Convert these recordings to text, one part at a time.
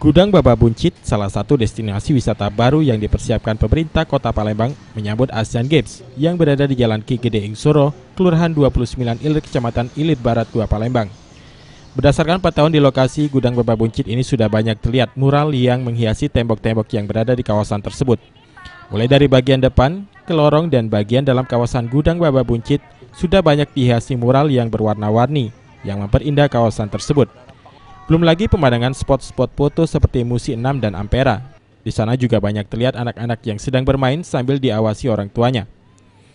Gudang Baba Buncit, salah satu destinasi wisata baru yang dipersiapkan pemerintah Kota Palembang menyambut Asian Games yang berada di Jalan Ki Gede Ing Soro, Kelurahan 29 Ilir, Kecamatan Ilir Barat 2 Palembang. Berdasarkan pantauan di lokasi, Gudang Baba Buncit ini sudah banyak terlihat mural yang menghiasi tembok-tembok yang berada di kawasan tersebut. Mulai dari bagian depan, ke lorong dan bagian dalam kawasan Gudang Baba Buncit sudah banyak dihiasi mural yang berwarna-warni yang memperindah kawasan tersebut. Belum lagi pemandangan spot-spot foto seperti Musi 6 dan Ampera. Di sana juga banyak terlihat anak-anak yang sedang bermain sambil diawasi orang tuanya.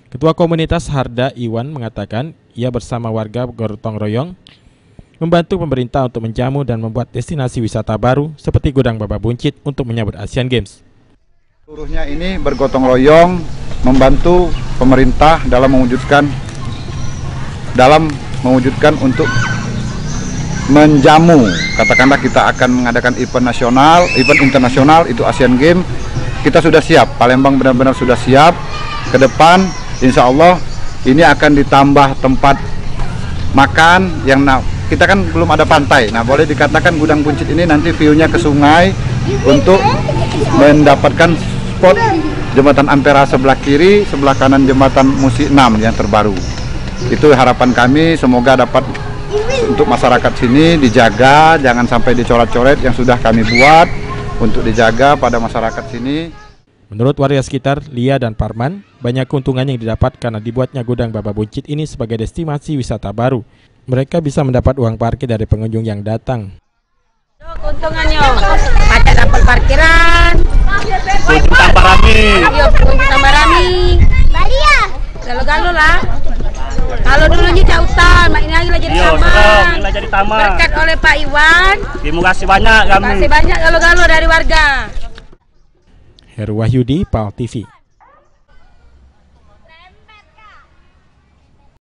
Ketua Komunitas Harda Iwan mengatakan ia bersama warga gotong royong membantu pemerintah untuk menjamu dan membuat destinasi wisata baru seperti Gudang Baba Buncit untuk menyambut Asian Games. Seluruhnya ini bergotong royong membantu pemerintah dalam mewujudkan untuk menjamu. Katakanlah kita akan mengadakan event nasional, event internasional, itu Asian Games. Kita sudah siap, Palembang benar-benar sudah siap. Ke depan insya Allah ini akan ditambah tempat makan yang kita kan belum ada pantai. Nah, boleh dikatakan Gudang Buncit ini nanti view-nya ke sungai untuk mendapatkan spot jembatan Ampera sebelah kiri, sebelah kanan jembatan Musi 6 yang terbaru. Itu harapan kami, semoga dapat untuk masyarakat sini dijaga, jangan sampai dicoret-coret yang sudah kami buat untuk dijaga pada masyarakat sini. Menurut warga sekitar, Lia dan Parman, banyak keuntungan yang didapat karena dibuatnya Gudang Baba Buncit ini sebagai destinasi wisata baru. Mereka bisa mendapat uang parkir dari pengunjung yang datang. Keuntungannya, ada dapat parkiran, pengunjung tambah rame. iya pengunjung tambah rame. Galau-galau lah. Kalau dulunya jautan, ini lagi lah jadi taman. Berkat oleh Pak Iwan. Terima kasih banyak kami. Terima kasih banyak galau-galau dari warga. Heru Wahyudi, PAL TV.